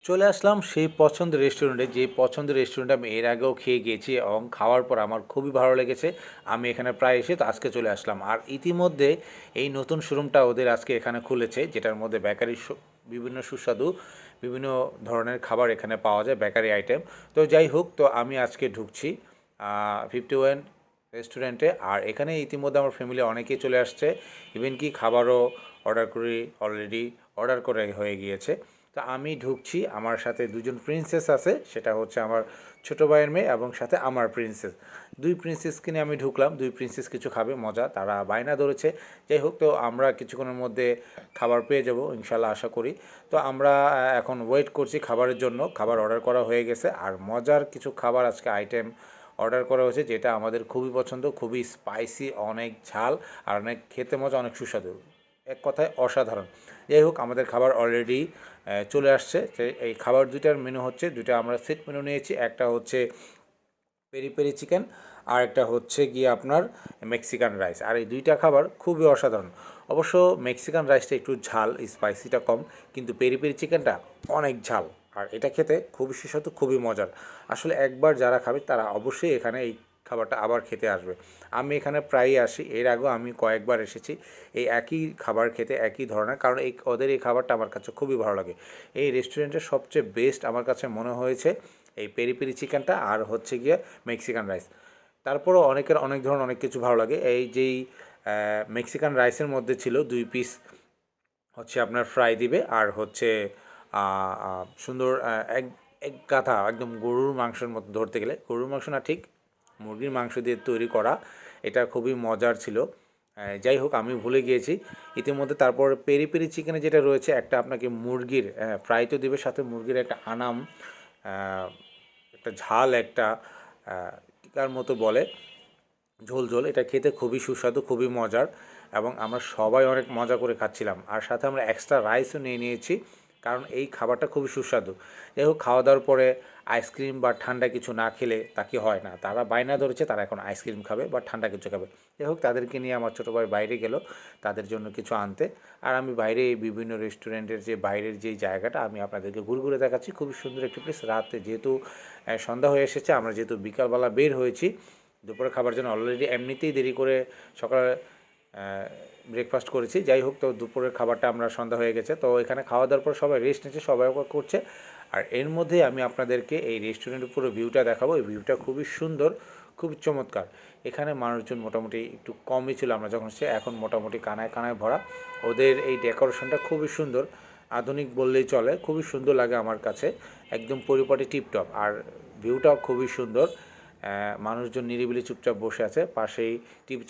চলে আসলাম সেই পছন্দের রেস্টুরেন্টে, যে পছন্দের রেস্টুরেন্টে আমি এর আগেও খেয়ে গিয়েছি এবং খাওয়ার পর আমার খুবই ভালো লেগেছে। আমি এখানে প্রায় এসে তো আজকে চলে আসলাম। আর ইতিমধ্যে এই নতুন শোরুমটা ওদের আজকে এখানে খুলেছে, যেটার মধ্যে বেকারি বিভিন্ন সুস্বাদু বিভিন্ন ধরনের খাবার এখানে পাওয়া যায়, বেকারি আইটেম। তো যাই হোক, তো আমি আজকে ঢুকছি 51 রেস্টুরেন্টে। আর এখানে ইতিমধ্যে আমার ফ্যামিলি অনেকেই চলে আসছে, ইভেন কি খাবারও অর্ডার করে হয়ে গিয়েছে। তো আমি ঢুকছি, আমার সাথে দুজন প্রিন্সেস আছে, সেটা হচ্ছে আমার ছোটো ভাইয়ের মেয়ে এবং সাথে আমার প্রিন্সেস। দুই প্রিন্সেসকে নিয়ে আমি ঢুকলাম। দুই প্রিন্সেস কিছু খাবে, মজা, তারা বায়না ধরেছে। যাই হোক, তো আমরা কিছুক্ষণের মধ্যে খাবার পেয়ে যাব ইনশাল্লাহ, আশা করি। তো আমরা এখন ওয়েট করছি খাবারের জন্য। খাবার অর্ডার করা হয়ে গেছে। আর মজার কিছু খাবার আজকে আইটেম অর্ডার করা হয়েছে, যেটা আমাদের খুবই পছন্দ, খুবই স্পাইসি, অনেক ঝাল, আর অনেক খেতে মজা, অনেক সুস্বাদু, এক কথায় অসাধারণ। যাই হোক, আমাদের খাবার অলরেডি চলে আসছে। এই খাবার দুইটার মেনু হচ্ছে, দুইটা আমরা সেট মেনু নিয়েছি। একটা হচ্ছে পেরি পেরি চিকেন, আর একটা হচ্ছে গিয়ে আপনার মেক্সিকান রাইস। আর এই দুইটা খাবার খুবই অসাধারণ। অবশ্য মেক্সিকান রাইসটা একটু ঝাল, স্পাইসিটা কম, কিন্তু পেরি পেরি চিকেনটা অনেক ঝাল। আর এটা খেতে খুবই সুস্বাদু, খুবই মজার। আসলে একবার যারা খাবে তারা অবশ্যই এখানে এই খাবারটা আবার খেতে আসবে। আমি এখানে প্রায়ই আসি, এর আগেও আমি কয়েকবার এসেছি এই একই খাবার খেতে, একই ধরনের, কারণ ওদের এই খাবারটা আমার কাছে খুবই ভালো লাগে। এই রেস্টুরেন্টের সবচেয়ে বেস্ট আমার কাছে মনে হয়েছে এই পেরি পেরি চিকেনটা, আর হচ্ছে গিয়ে মেক্সিকান রাইস। তারপরও অনেকের অনেক ধরনের অনেক কিছু ভালো লাগে। এই যেই মেক্সিকান রাইসের মধ্যে ছিল 2 পিস হচ্ছে আপনার ফ্রাই দিবে, আর হচ্ছে সুন্দর এক এক গাথা একদম গরুর মাংসের মতো, ধরতে গেলে গরুর মাংস না, ঠিক মুরগির মাংস দিয়ে তৈরি করা। এটা খুবই মজার ছিল। যাই হোক, আমি ভুলে গিয়েছি ইতিমধ্যে। তারপর পেরি পেরি চিকেনে যেটা রয়েছে, একটা আপনাকে মুরগির ফ্রাই তো দিবে, সাথে মুরগির একটা আনাম, একটা ঝাল, একটা টিকার মতো বলে, ঝোল ঝোল। এটা খেতে খুবই সুস্বাদু, খুবই মজার, এবং আমরা সবাই অনেক মজা করে খাচ্ছিলাম। আর সাথে আমরা এক্সট্রা রাইসও নিয়ে নিয়েছি, কারণ এই খাবারটা খুবই সুস্বাদু। যাই হোক, খাওয়া দাওয়ার পরে আইসক্রিম বা ঠান্ডা কিছু না খেলে তা কি হয় না, তারা বায়না ধরেছে তারা এখন আইসক্রিম খাবে বা ঠান্ডা কিছু খাবে। যাই হোক, তাদেরকে নিয়ে আমার ছোটো ভাই বাইরে গেল তাদের জন্য কিছু আনতে। আর আমি বাইরে এই বিভিন্ন রেস্টুরেন্টের যে বাইরের যে জায়গাটা আমি আপনাদেরকে ঘুরে ঘুরে দেখাচ্ছি। খুবই সুন্দর একটি প্লেস। রাতে যেহেতু সন্ধ্যা হয়ে এসেছে, আমরা যেহেতু বিকালবেলা বের হয়েছি দুপুরে খাবার জন্য, অলরেডি এমনিতেই দেরি করে সকালে ব্রেকফাস্ট করেছি। যাই হোক, তো দুপুরের খাবারটা আমরা সন্ধ্যা হয়ে গেছে, তো এখানে খাওয়া দাওয়ার পর সবাই রেস্ট নিচ্ছে, সবাই করছে। আর এর মধ্যে আমি আপনাদেরকে এই রেস্টুরেন্টের পুরো ভিউটা দেখাবো। এই ভিউটা খুবই সুন্দর, খুবই চমৎকার। এখানে মানুষজন মোটামুটি একটু কমই ছিল আমরা যখন এসেছি, এখন মোটামুটি কানায় কানায় ভরা। ওদের এই ডেকোরেশনটা খুবই সুন্দর, আধুনিক বললেই চলে, খুবই সুন্দর লাগে আমার কাছে, একদম পরিপাটি টিপটপ। আর ভিউটাও খুবই সুন্দর। মানুষজন নিরিবিলি চুপচাপ বসে আছে, পাশেই টিভি